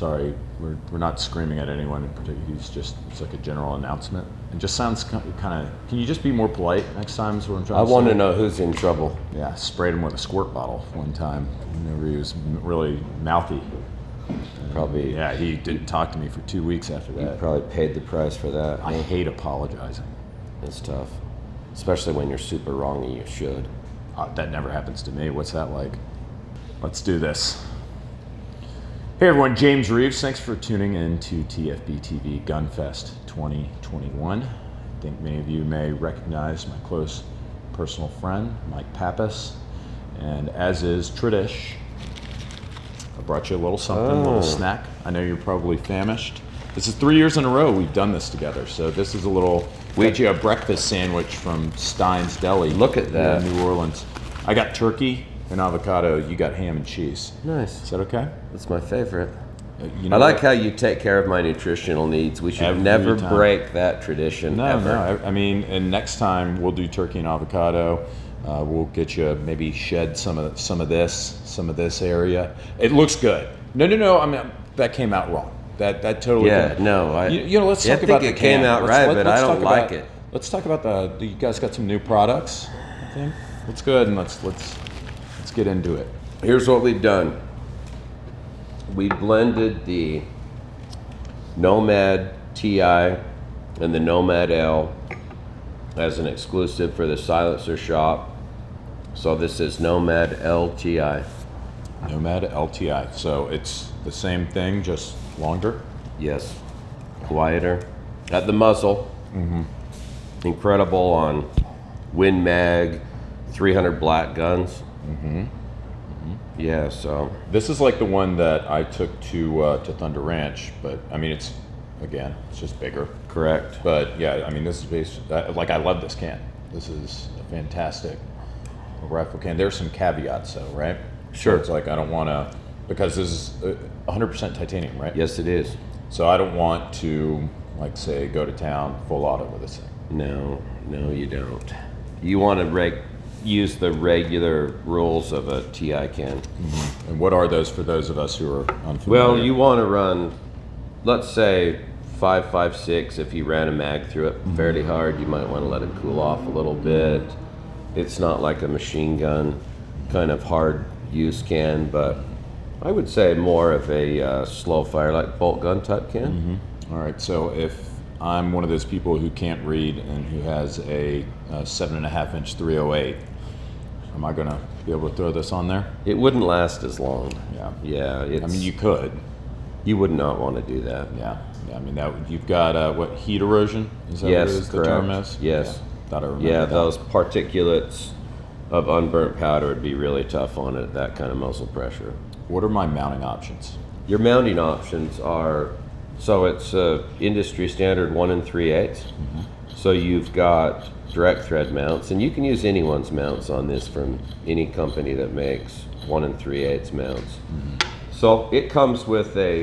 sorry, we're not screaming at anyone in particular. It's like a general announcement. It just sounds kind of. Can you just be more polite next time? Is what I'm trying to say. I want to know who's in trouble. Yeah, sprayed him with a squirt bottle one time. Whenever he was really mouthy. Probably. Yeah, he didn't talk to me for 2 weeks after that. You probably paid the price for that. I hate apologizing. It's tough, especially when you're super wrong and you should. That never happens to me. What's that like? Let's do this. Hey everyone, James Reeves. Thanks for tuning in to TFBTV Gunfest 2021. I think many of you may recognize my close personal friend, Mike Pappas. And as is tradition, I brought you a little something, a little snack. I know you're probably famished. This is 3 years in a row we've done this together. So this is a little, we got you a breakfast sandwich from Stein's Deli. Look at that. In New Orleans. I got turkey and avocado. You got ham and cheese. Nice. Is that okay? That's my favorite. You know I like how you take care of my nutritional needs. We should Every never time. break that tradition. No, ever. no. I mean, and next time we'll do turkey and avocado. We'll get you maybe shed some of this area. It looks good. No. I mean, that came out wrong. That totally. Yeah. No. Let's talk about the it came out right, but I don't like it. Let's talk about you guys got some new products. I think. Let's go ahead and let's get into it. Here's what we've done. We blended the Nomad-Ti and the Nomad-L as an exclusive for the silencer shop. So this is Nomad-L-Ti. Nomad-L-Ti. So it's the same thing, just longer? Yes. Quieter. At the muzzle. Mm-hmm. Incredible on Win Mag, 300 black guns. Mm-hmm. Yeah, so. This is like the one that I took to Thunder Ranch, but I mean, it's just bigger. Correct. But yeah, I mean, this is based, I love this can. This is a fantastic rifle can. There's some caveats though, right? Sure. So it's like, I don't want to, because this is 100% titanium, right? Yes, it is. So I don't want to, like, say, go to town full auto with this thing. No, you don't. You want to use the regular rules of a TI can. Mm-hmm. And what are those for those of us who are unfamiliar? Well, you want to run, let's say 5.56. If you ran a mag through it fairly hard, you might want to let it cool off a little bit. It's not like a machine gun kind of hard use can, but I would say more of a slow fire, like bolt gun type can. Mm-hmm. All right, so if I'm one of those people who can't read and who has a 7.5 inch 308, am I gonna be able to throw this on there? It wouldn't last as long. Yeah. Yeah. I mean, you could. You would not want to do that. Yeah. I mean, you've got what, heat erosion? Is that yes, what it is, correct. the term is? Yes. Yeah, thought I remembered yeah, that. those particulates of unburnt powder would be really tough on it at that kind of muzzle pressure. What are my mounting options? Your mounting options are, so it's industry standard 1 3/8. Mm-hmm. So you've got direct thread mounts, and you can use anyone's mounts on this from any company that makes 1 3/8 mounts. Mm-hmm. So it comes with a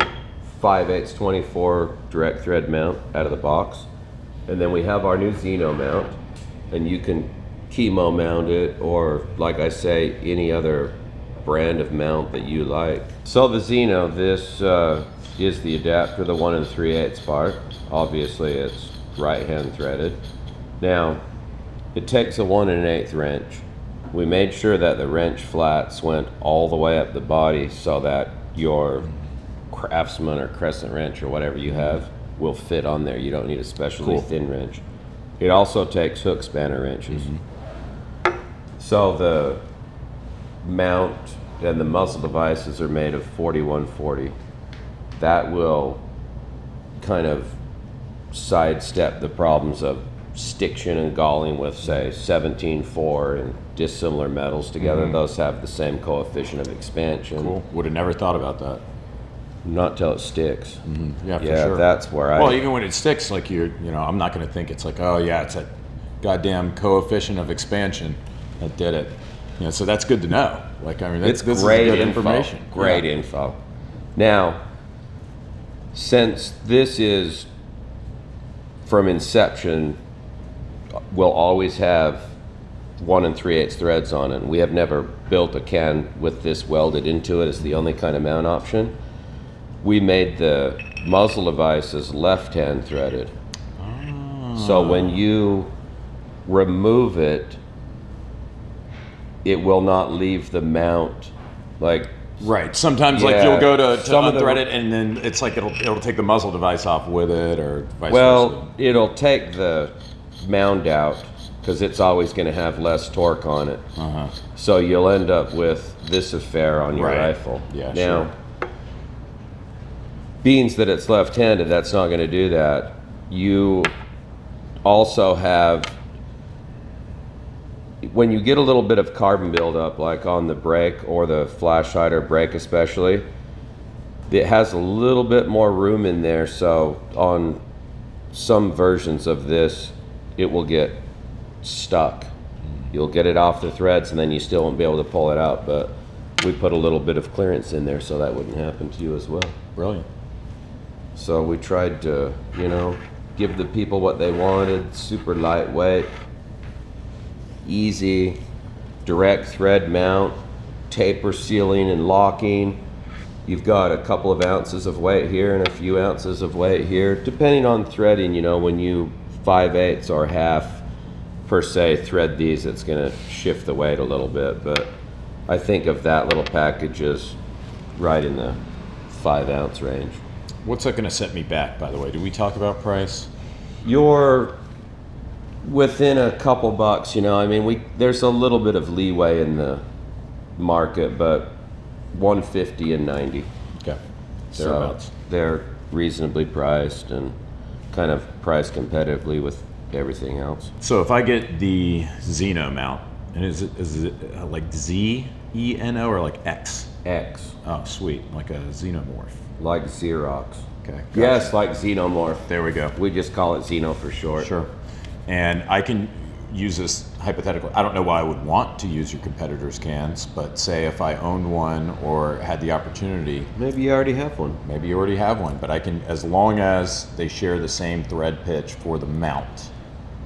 5/8 24 direct thread mount out of the box, and then we have our new Zeno mount, and you can chemo mount it, or like I say, any other brand of mount that you like. So the Xeno, this is the adapter, the 1 3/8 part. Obviously it's right hand threaded. Now it takes a 1 1/8 wrench. We made sure that the wrench flats went all the way up the body so that your Craftsman or crescent wrench or whatever you have will fit on there. You don't need a specially thin wrench. It also takes hook spanner wrenches. Mm-hmm. So the mount and the muzzle devices are made of 4140. That will kind of sidestep the problems of stiction and galling with, say, 17.4 and dissimilar metals together. Mm-hmm. Those have the same coefficient of expansion. Cool. Would have never thought about that. Not till it sticks. Mm-hmm. Yeah, for yeah, sure. That's where Well, even when it sticks, like I'm not going to think it's like, oh yeah, it's a goddamn coefficient of expansion that did it. So that's good to know. Like, I mean, this is good information. Great info. Now, since this is from inception, we'll always have 1 3/8 threads on it. We have never built a can with this welded into it. It's the only kind of mount option. we made the muzzle devices left-hand threaded. So when you remove it, it will not leave the mount. Like, right. Sometimes like you'll go to unthread it, and then it's like it'll take the muzzle device off with it, or vice versa. It'll take the mount out because it's always going to have less torque on it. So you'll end up with this affair on your rifle. Yeah, now, being that it's left-handed, that's not going to do that. You also have, when you get a little bit of carbon buildup, like on the brake or the flash hider brake especially, it has a little bit more room in there. So on some versions of this, it will get stuck. You'll get it off the threads and then you still won't be able to pull it out. But we put a little bit of clearance in there so that wouldn't happen to you as well. Brilliant. So we tried to, you know, give the people what they wanted. Super lightweight, easy, direct thread mount, taper sealing and locking. You've got a couple of ounces of weight here and a few ounces of weight here. Depending on threading, you know, when you 5/8 or half per se thread these, it's gonna shift the weight a little bit. But I think of that little package as right in the 5 ounce range. What's that gonna set me back, by the way? Do we talk about price? You're within a couple bucks, you know. I mean, there's a little bit of leeway in the market, but 150 and 90. Okay. So they're reasonably priced and kind of priced competitively with everything else. So if I get the Zeno Mount, and is it like Z-E-N-O or like X? X. Oh, sweet. Like a xenomorph. Like Xerox. Okay. Gotcha. Yes, like Xenomorph. There we go. We just call it Xeno for short. Sure. And I can use this hypothetically. I don't know why I would want to use your competitors' cans, but say if I owned one or had the opportunity. Maybe you already have one. Maybe you already have one, but I can, as long as they share the same thread pitch for the mount.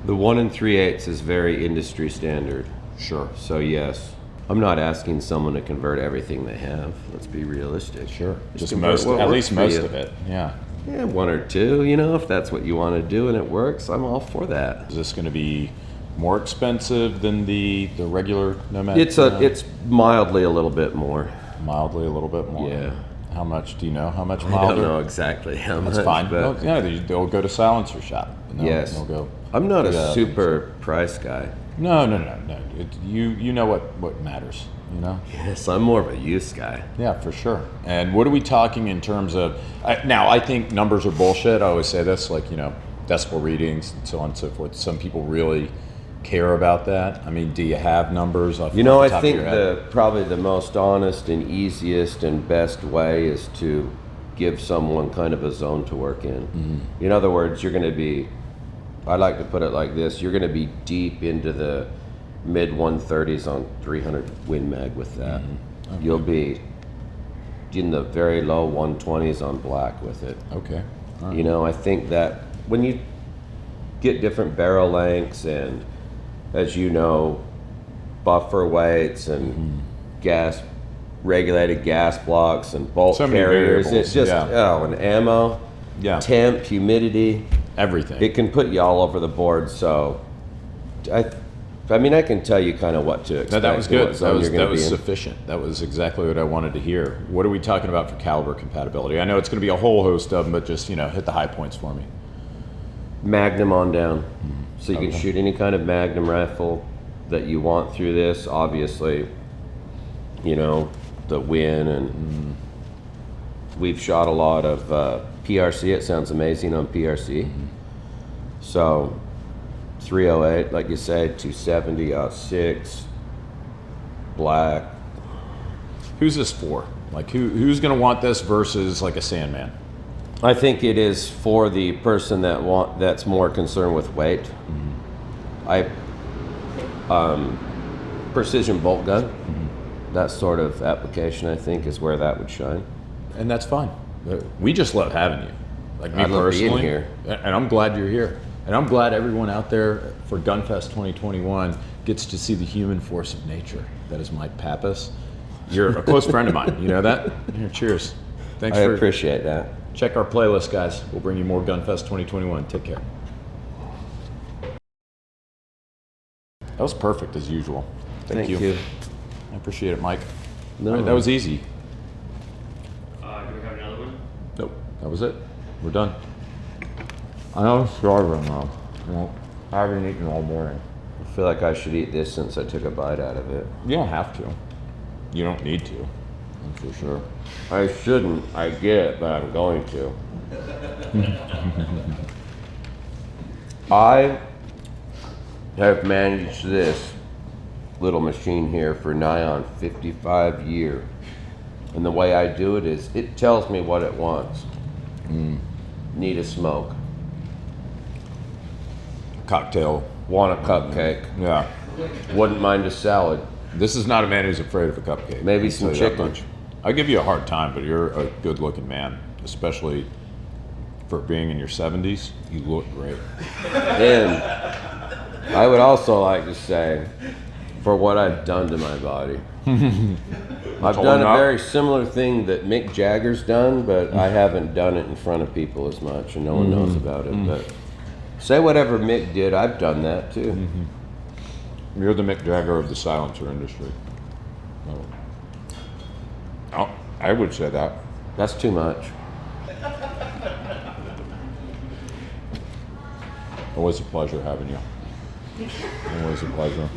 The 1 3/8 is very industry standard. Sure. So yes. I'm not asking someone to convert everything they have. Let's be realistic. Sure. Just most, at least most of it. Yeah. Yeah, 1 or 2, you know, if that's what you want to do and it works, I'm all for that. Is this going to be more expensive than the regular Nomad? It's mildly a little bit more. Mildly a little bit more. Yeah. How much do you know? How much I milder? don't know exactly how much. That's fine. But They'll go to silencer shop. Yes. They'll go. I'm not a super price guy. No. You know what matters. You know. Yes, I'm more of a use guy. Yeah, for sure. And what are we talking in terms of? Now, I think numbers are bullshit. I always say this, like, you know, decibel readings and so on and so forth. Some people really care about that. I mean, do you have numbers? I think probably the most honest and easiest and best way is to give someone kind of a zone to work in. Mm-hmm. In other words, you're going to be, I like to put it like this, you're going to be deep into the mid 130s on 300 Win Mag with that. Mm-hmm. Okay. You'll be in the very low 120s on black with it. Okay. All right. You know, I think that when you get different barrel lengths and, as you know, buffer weights and regulated gas blocks and bolt carriers, it's just, and ammo, temp, humidity, everything. It can put you all over the board. So I mean, I can tell you kind of what to expect. No, that was good. That was sufficient. That was exactly what I wanted to hear. What are we talking about for caliber compatibility? I know it's going to be a whole host of them, but just, you know, hit the high points for me. Magnum on down. Mm-hmm. So you can shoot any kind of Magnum rifle that you want through this. Obviously, you know, the Win, and we've shot a lot of PRC. It sounds amazing on PRC. Mm-hmm. So 308, like you said, 270, 6, black. Who's this for? Like, who's going to want this versus like a Sandman? I think it is for the person that's more concerned with weight. Mm-hmm. Precision bolt gun, that sort of application, I think, is where that would shine. And that's fine. We just love having you. Like me I love personally, being here. And I'm glad you're here. And I'm glad everyone out there for Gunfest 2021 gets to see the human force of nature. That is my Pappas. You're a close friend of mine. You know that? Here, cheers. Thanks I for appreciate that. check our playlist, guys. We'll bring you more Gunfest 2021. Take care. That was perfect as usual. Thank you. I appreciate it, Mike. No. All right, that was easy. Do we have another one? Nope. That was it. We're done. I know I'm starving now. Well, I haven't eaten all morning. I feel like I should eat this since I took a bite out of it. You don't have to. You don't need to. That's for sure. I shouldn't. I get it, but I'm going to. I have managed this little machine here for nigh on 55 years. And the way I do it is, it tells me what it wants. Need a smoke. Cocktail. Want a cupcake. Yeah. Wouldn't mind a salad. This is not a man who's afraid of a cupcake. Maybe I'll some tell you that chicken. much. I give you a hard time, but you're a good-looking man, especially for being in your 70s. You look great. And I would also like to say, for what I've done to my body. I've done a very similar thing that Mick Jagger's done, but I haven't done it in front of people as much, and no one knows about it. But say whatever Mick did, I've done that too. You're the Mick Jagger of the silencer industry. Oh, I would say that. That's too much. Always a pleasure having you. Always a pleasure.